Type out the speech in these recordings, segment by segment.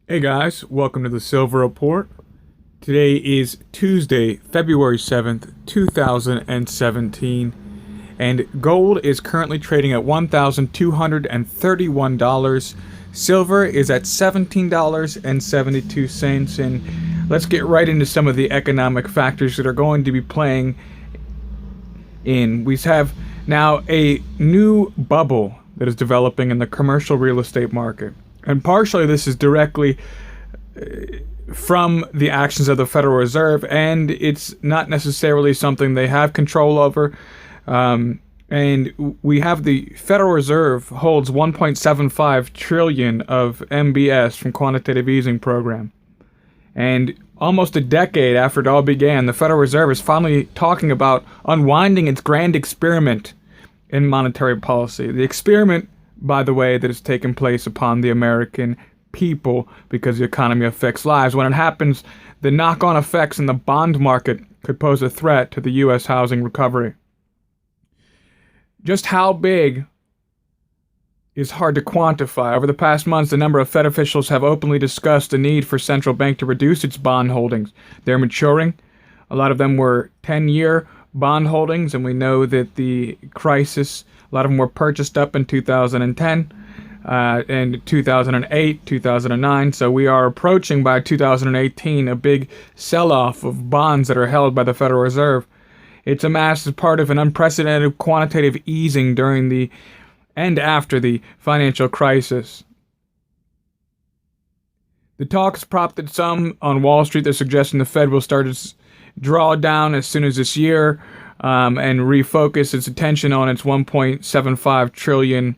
Hey guys, welcome to the Silver Report. Today is Tuesday, February 7th, 2017, and gold is currently trading at $1,231. Silver is at $17.72, and let's get right into some of the economic factors that are going to be playing in. We have now a new bubble that is developing in the commercial real estate market. And partially this is directly from the actions of the Federal Reserve, and it's not necessarily something they have control over. And we have the Federal Reserve holds 1.75 trillion of MBS from quantitative easing program. And almost a decade after it all began, the Federal Reserve is finally talking about unwinding its grand experiment in monetary policy. The experiment, by the way, that has taken place upon the American people because the economy affects lives. When it happens, the knock-on effects in the bond market could pose a threat to the U.S. housing recovery. Just how big is hard to quantify. Over the past months, a number of Fed officials have openly discussed the need for central bank to reduce its bond holdings. They're maturing. A lot of them were 10-year bond holdings, and we know that the crisis, a lot of them were purchased up in 2010 and 2008, 2009. So we are approaching by 2018 a big sell-off of bonds that are held by the Federal Reserve. It's amassed as part of an unprecedented quantitative easing during the and after the financial crisis. The talk has prompted some on Wall Street. They're suggesting the Fed will start its drawdown as soon as this year and refocus its attention on its 1.75 trillion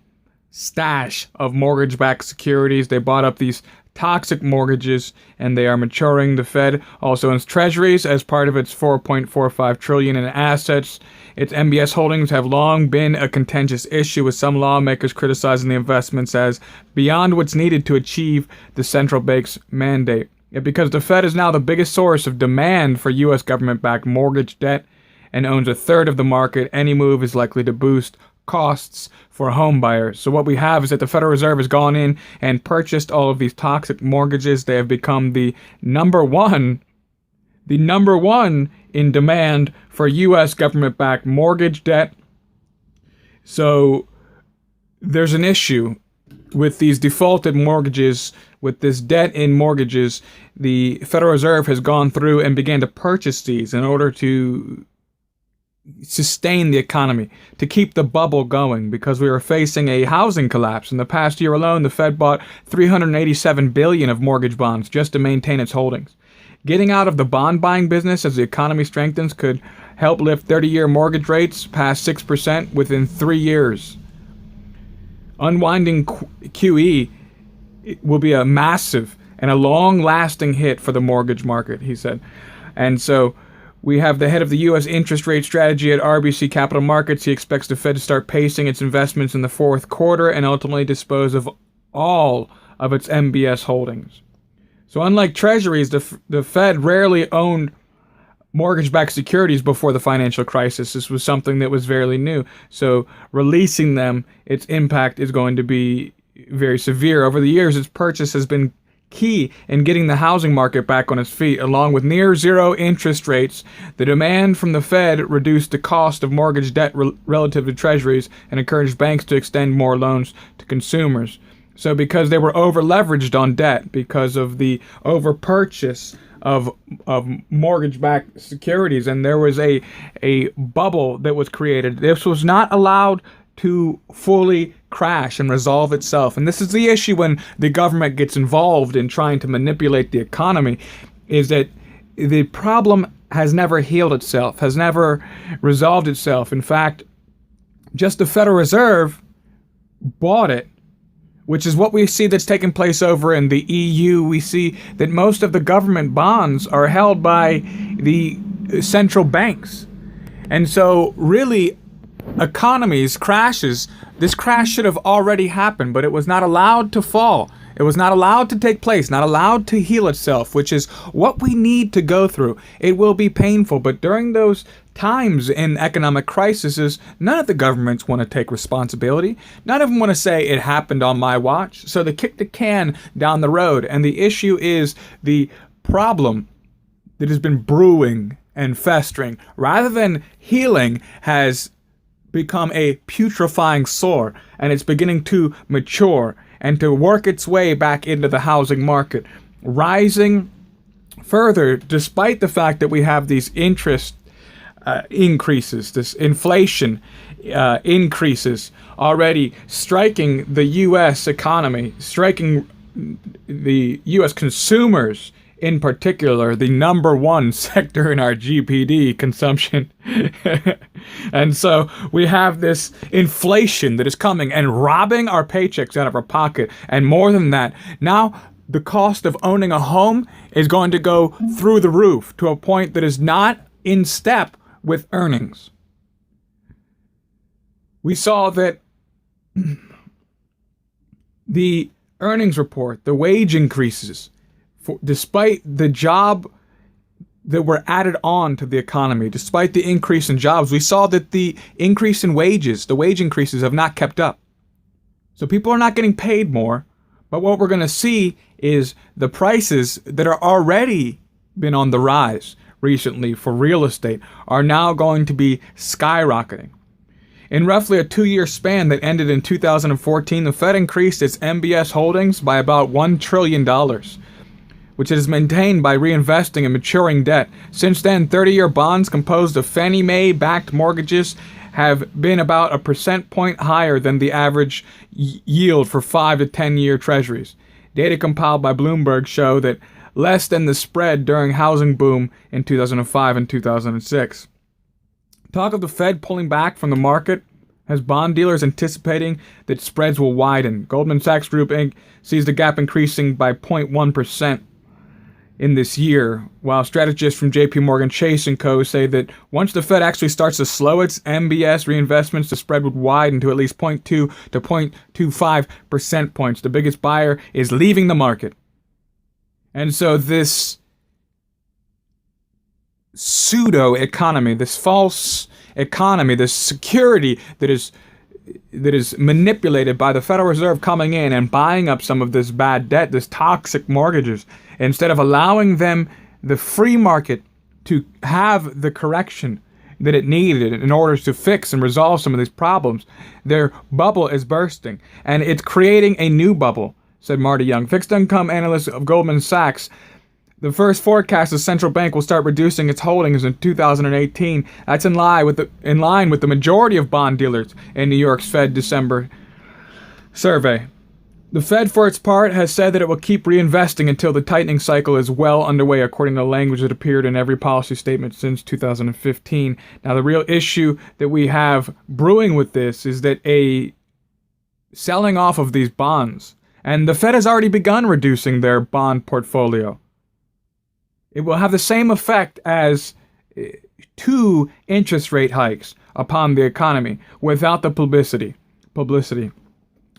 stash of mortgage-backed securities. They bought up these toxic mortgages and they are maturing. The Fed also owns treasuries as part of its 4.45 trillion in assets. Its MBS holdings have long been a contentious issue, with some lawmakers criticizing the investments as beyond what's needed to achieve the central bank's mandate. Yet because the Fed is now the biggest source of demand for U.S. government-backed mortgage debt and owns a third of the market, any move is likely to boost costs for home buyers. So what we have is that the Federal Reserve has gone in and purchased all of these toxic mortgages. They have become the number one in demand for U.S. government-backed mortgage debt. So there's an issue with these defaulted mortgages, with this debt in mortgages. The Federal Reserve has gone through and began to purchase these in order to sustain the economy, to keep the bubble going, because we were facing a housing collapse. In the past year alone, the Fed bought $387 billion of mortgage bonds just to maintain its holdings. Getting out of the bond buying business as the economy strengthens could help lift 30-year mortgage rates past 6% within 3 years. Unwinding QE will be a massive and a long-lasting hit for the mortgage market, he said. And so we have the head of the U.S. interest rate strategy at RBC Capital Markets. He expects the Fed to start pacing its investments in the fourth quarter and ultimately dispose of all of its MBS holdings. So unlike treasuries, the Fed rarely owned mortgage-backed securities before the financial crisis. This was something that was fairly new. So releasing them, its impact is going to be very severe. Over the years, its purchase has been key in getting the housing market back on its feet. Along with near zero interest rates, the demand from the Fed reduced the cost of mortgage debt relative to treasuries and encouraged banks to extend more loans to consumers. So because they were over-leveraged on debt, because of the over-purchase of mortgage-backed securities, and there was a bubble that was created, this was not allowed to fully crash and resolve itself. And this is the issue when the government gets involved in trying to manipulate the economy, is that the problem has never healed itself, has never resolved itself. In fact, just the Federal Reserve bought it, which is what we see that's taking place over in the EU. We see that most of the government bonds are held by the central banks. And so really, economies crashes, this crash should have already happened, but it was not allowed to fall. It was not allowed to take place, not allowed to heal itself, which is what we need to go through. It will be painful, but during those times in economic crises, none of the governments want to take responsibility. None of them want to say it happened on my watch. So they kick the can down the road. And the issue is the problem that has been brewing and festering, rather than healing, has become a putrefying sore, and it's beginning to mature and to work its way back into the housing market, rising further despite the fact that we have these interest increases, this inflation increases already striking the U.S. economy, striking the U.S. consumers in particular, the number one sector in our GDP, consumption. And so we have this inflation that is coming and robbing our paychecks out of our pocket. And more than that, now the cost of owning a home is going to go through the roof to a point that is not in step with earnings. We saw that the earnings report, the wage increases, despite the job that were added on to the economy, despite the increase in jobs, we saw that the increase in wages, the wage increases, have not kept up. So people are not getting paid more, but what we're going to see is the prices that are already been on the rise recently for real estate are now going to be skyrocketing. In roughly a 2-year span that ended in 2014, the Fed increased its MBS holdings by about $1 trillion, which it is maintained by reinvesting in maturing debt. Since then, 30-year bonds composed of Fannie Mae-backed mortgages have been about a percent point higher than the average yield for 5 to 10-year treasuries. Data compiled by Bloomberg show that less than the spread during housing boom in 2005 and 2006. Talk of the Fed pulling back from the market has bond dealers anticipating that spreads will widen. Goldman Sachs Group Inc. sees the gap increasing by 0.1% in this year, while strategists from JP Morgan Chase & Co. say that once the Fed actually starts to slow its MBS reinvestments, the spread would widen to at least 0.2 to 0.25 percent points. The biggest buyer is leaving the market. And so this pseudo-economy, this false economy, this security that is manipulated by the Federal Reserve coming in and buying up some of this bad debt, this toxic mortgages, instead of allowing them, the free market, to have the correction that it needed in order to fix and resolve some of these problems, their bubble is bursting. And it's creating a new bubble, said Marty Young, fixed income analyst of Goldman Sachs. The first forecast the central bank will start reducing its holdings in 2018. That's in line with the majority of bond dealers in New York's Fed December survey. The Fed, for its part, has said that it will keep reinvesting until the tightening cycle is well underway, according to language that appeared in every policy statement since 2015. Now, the real issue that we have brewing with this is that a selling off of these bonds, and the Fed has already begun reducing their bond portfolio. It will have the same effect as 2 interest rate hikes upon the economy without the publicity.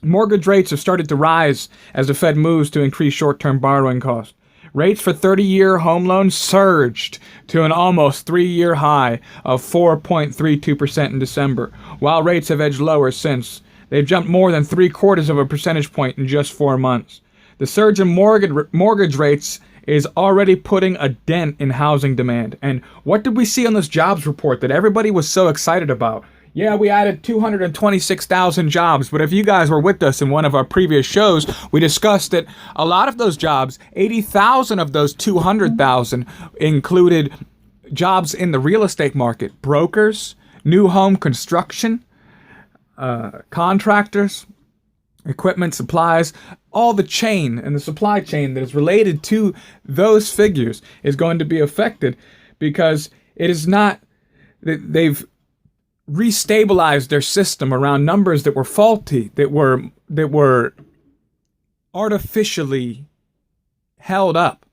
Mortgage rates have started to rise as the Fed moves to increase short-term borrowing costs. Rates for 30-year home loans surged to an almost 3-year high of 4.32% in December, while rates have edged lower since. They've jumped more than 0.75 of a percentage point in just 4 months. The surge in mortgage rates is already putting a dent in housing demand. And what did we see on this jobs report that everybody was so excited about? Yeah, we added 226,000 jobs, but if you guys were with us in one of our previous shows, we discussed that a lot of those jobs, 80,000 of those 200,000, included jobs in the real estate market, brokers, new home construction, contractors, equipment, supplies, all the chain and the supply chain that is related to those figures is going to be affected because it is not that they've restabilized their system around numbers that were faulty, that were artificially held up.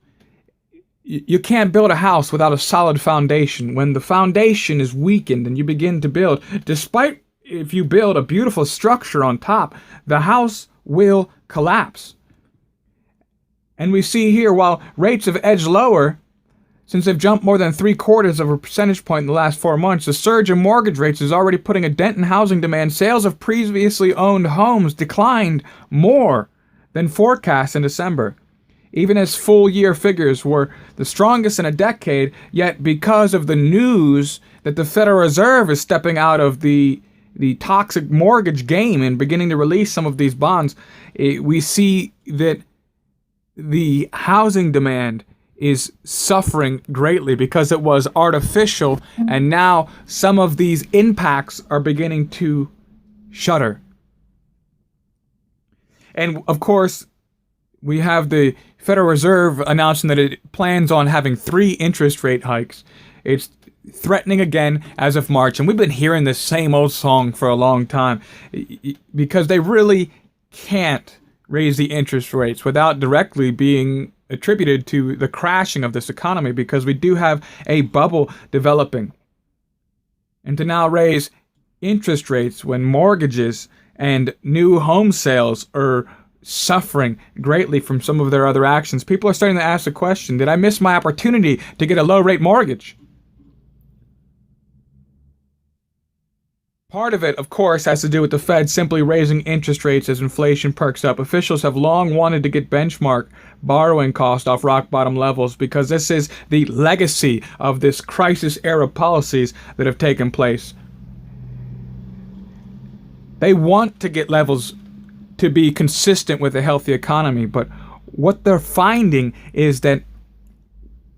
You can't build a house without a solid foundation. When the foundation is weakened and you begin to build, despite if you build a beautiful structure on top, the house will collapse. And we see here, while rates have edged lower, Since they've jumped more than 3/4 of a percentage point in the last 4 months, the surge in mortgage rates is already putting a dent in housing demand. Sales of previously owned homes declined more than forecast in December, even as full-year figures were the strongest in a decade. Yet because of the news that the Federal Reserve is stepping out of the toxic mortgage game and beginning to release some of these bonds, we see that the housing demand is suffering greatly because it was artificial, and now some of these impacts are beginning to shudder. And of course, we have the Federal Reserve announcing that it plans on having 3 interest rate hikes. It's threatening again as of March, and we've been hearing this same old song for a long time because they really can't raise the interest rates without directly being attributed to the crashing of this economy, because we do have a bubble developing. And to now raise interest rates when mortgages and new home sales are suffering greatly from some of their other actions, people are starting to ask the question, did I miss my opportunity to get a low rate mortgage? Part of it, of course, has to do with the Fed simply raising interest rates as inflation perks up. Officials have long wanted to get benchmark borrowing cost off rock bottom levels because this is the legacy of this crisis era policies that have taken place. They want to get levels to be consistent with a healthy economy, but what they're finding is that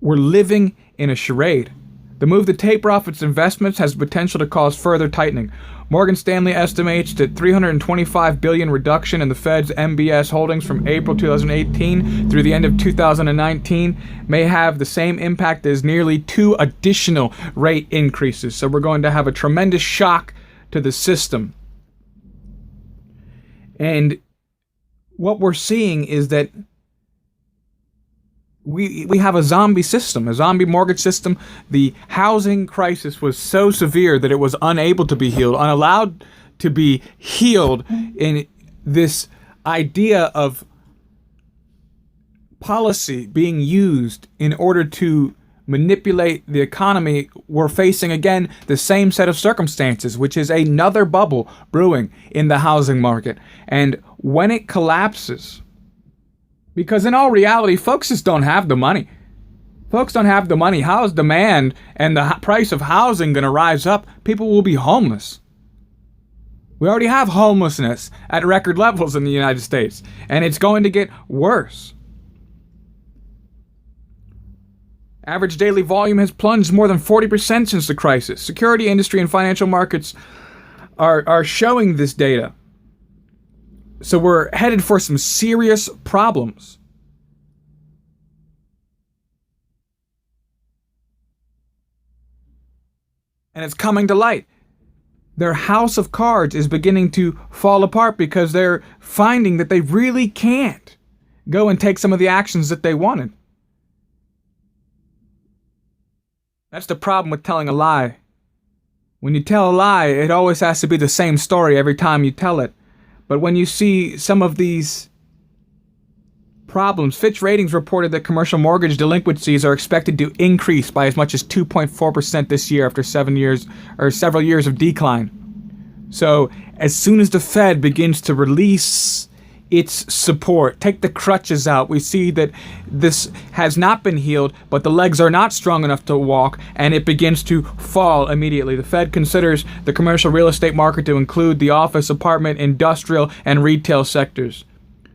we're living in a charade. The move to taper off its investments has the potential to cause further tightening. Morgan Stanley estimates that $325 billion reduction in the Fed's MBS holdings from April 2018 through the end of 2019 may have the same impact as nearly 2 additional rate increases. So we're going to have a tremendous shock to the system. And what we're seeing is that we have a zombie system, a zombie mortgage system. The housing crisis was so severe that it was unable to be healed, unallowed to be healed. In this idea of policy being used in order to manipulate the economy, we're facing again the same set of circumstances, which is another bubble brewing in the housing market. And when it collapses, because in all reality, folks just don't have the money. Folks don't have the money. How is demand and the price of housing going to rise up? People will be homeless. We already have homelessness at record levels in the United States, and it's going to get worse. Average daily volume has plunged more than 40% since the crisis. Security industry and financial markets are showing this data. So we're headed for some serious problems. And it's coming to light. Their house of cards is beginning to fall apart because they're finding that they really can't go and take some of the actions that they wanted. That's the problem with telling a lie. When you tell a lie, it always has to be the same story every time you tell it. But when you see some of these problems, Fitch Ratings reported that commercial mortgage delinquencies are expected to increase by as much as 2.4% this year after several years of decline. So as soon as the Fed begins to release its support, take the crutches out, we see that this has not been healed, but the legs are not strong enough to walk, and it begins to fall immediately. The Fed considers the commercial real estate market to include the office, apartment, industrial, and retail sectors.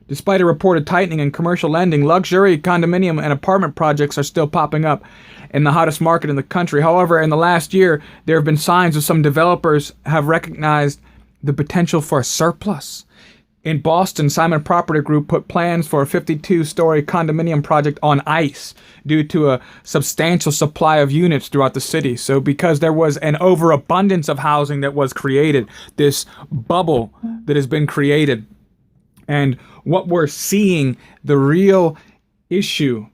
Despite a reported tightening in commercial lending, luxury, condominium, and apartment projects are still popping up in the hottest market in the country. However, in the last year, there have been signs that some developers have recognized the potential for a surplus. In Boston, Simon Property Group put plans for a 52-story condominium project on ice due to a substantial supply of units throughout the city. So because there was an overabundance of housing that was created, this bubble that has been created. And what we're seeing, the real issue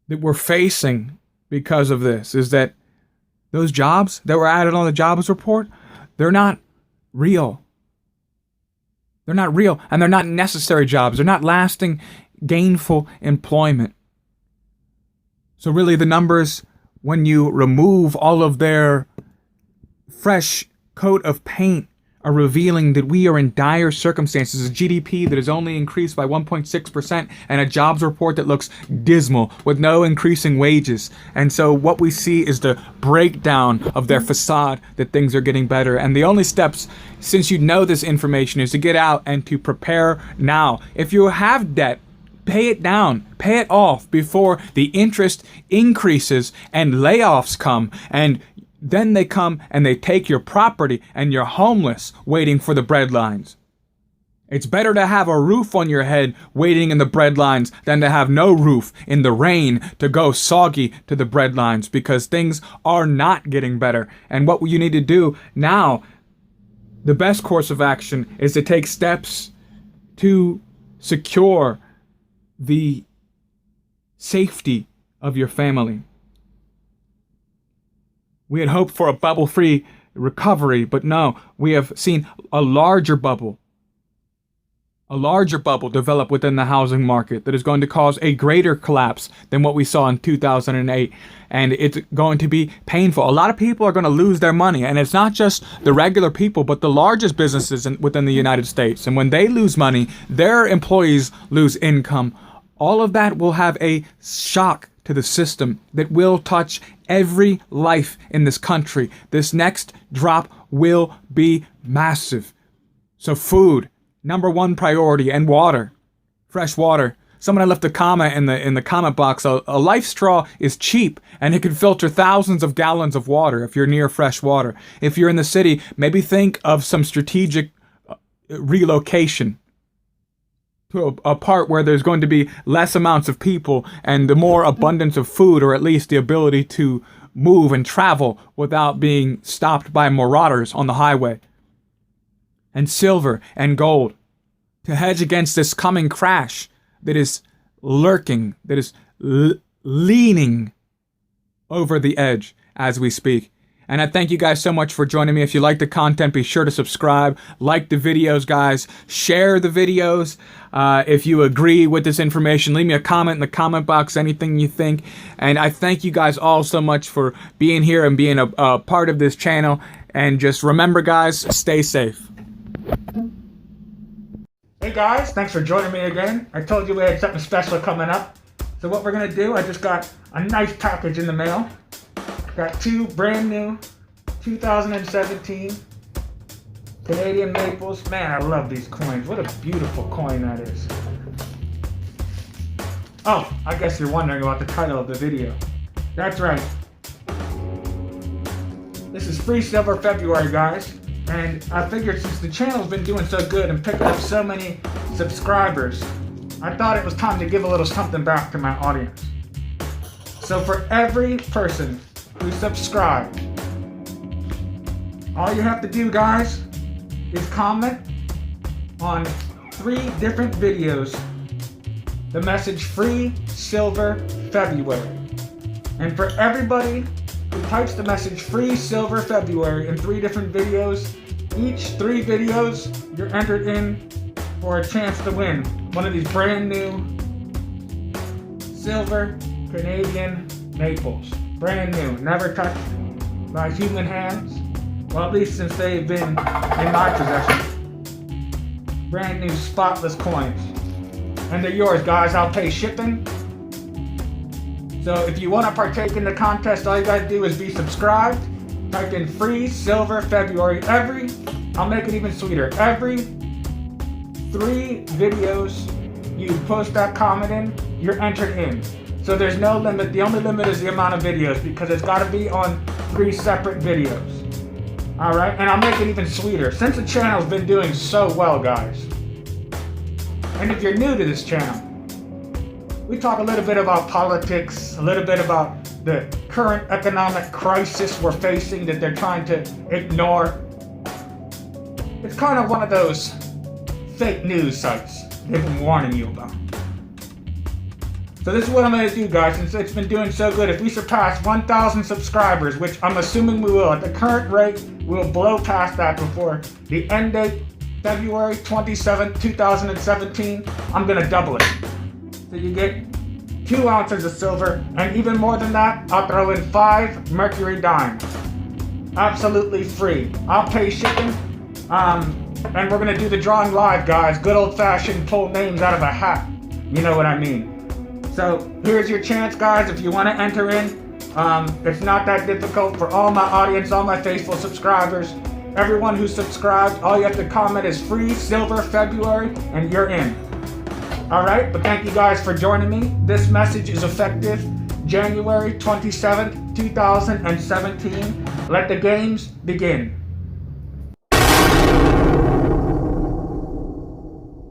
that we're facing because of this is that those jobs that were added on the jobs report, they're not real. They're not real, and they're not necessary jobs. They're not lasting, gainful employment. So really the numbers, when you remove all of their fresh coat of paint, are revealing that we are in dire circumstances. A GDP that has only increased by 1.6% and a jobs report that looks dismal with no increasing wages. And so what we see is the breakdown of their facade that things are getting better. And the only steps, since you know this information, is to get out and to prepare now. If you have debt, pay it down, pay it off before the interest increases and layoffs come, and then they come and they take your property and you're homeless waiting for the breadlines. It's better to have a roof on your head waiting in the breadlines than to have no roof in the rain to go soggy to the breadlines, because things are not getting better. And what you need to do now, the best course of action, is to take steps to secure the safety of your family. We had hoped for a bubble-free recovery, but no, we have seen a larger bubble develop within the housing market that is going to cause a greater collapse than what we saw in 2008. And it's going to be painful. A lot of people are going to lose their money. And it's not just the regular people, but the largest businesses within the United States. And when they lose money, their employees lose income. All of that will have a shock to the system that will touch every life in this country. This next drop will be massive. So food, number one priority, and water, fresh water. Someone had left a comment in the comment box. A life straw is cheap and it can filter thousands of gallons of water if you're near fresh water. If you're in the city, maybe think of some strategic relocation to a part where there's going to be less amounts of people and the more abundance of food, or at least the ability to move and travel without being stopped by marauders on the highway. And silver and gold to hedge against this coming crash that is lurking, that is leaning over the edge as we speak. And I thank you guys so much for joining me. If you like the content, be sure to subscribe, like the videos, guys, share the videos. If you agree with this information, leave me a comment in the comment box, anything you think. And I thank you guys all so much for being here and being a part of this channel. And just remember, guys, stay safe. Hey guys, thanks for joining me again. I told you we had something special coming up. So what we're gonna do, I just got a nice package in the mail. Got two brand new 2017 Canadian Maples. Man, I love these coins. What a beautiful coin that is. Oh, I guess you're wondering about the title of the video. That's right. This is Free Silver February, guys. And I figured since the channel's been doing so good and picking up so many subscribers, I thought it was time to give a little something back to my audience. So for every person who subscribed, all you have to do, guys, is comment on 3 different videos the message Free Silver February. And for everybody who types the message Free Silver February in 3 different videos, each 3 videos, you're entered in for a chance to win one of these brand new silver Canadian Maples. Brand new, never touched by human hands. Well, at least since they've been in my possession. Brand new spotless coins. And they're yours, guys. I'll pay shipping. So if you want to partake in the contest, all you gotta do is be subscribed. Type in Free Silver February. I'll make it even sweeter. Every 3 videos you post that comment in, you're entered in. So there's no limit. The only limit is the amount of videos, because it's got to be on 3 separate videos. Alright, and I'll make it even sweeter since the channel's been doing so well, guys. And if you're new to this channel, we talk a little bit about politics, a little bit about the current economic crisis we're facing that they're trying to ignore. It's kind of one of those fake news sites they've been warning you about. So this is what I'm going to do, guys, since it's been doing so good. If we surpass 1,000 subscribers, which I'm assuming we will, at the current rate, we'll blow past that before the end date, February 27th, 2017, I'm going to double it. So you get 2 ounces of silver, and even more than that, I'll throw in 5 mercury dimes. Absolutely free. I'll pay shipping. And we're gonna do the drawing live, guys. Good old-fashioned pull names out of a hat. You know what I mean. So here's your chance, guys. If you want to enter in, it's not that difficult for all my audience, all my faithful subscribers. Everyone who's subscribed, all you have to comment is free silver February, and you're in. All right, but thank you guys for joining me. This message is effective January 27th, 2017. Let the games begin.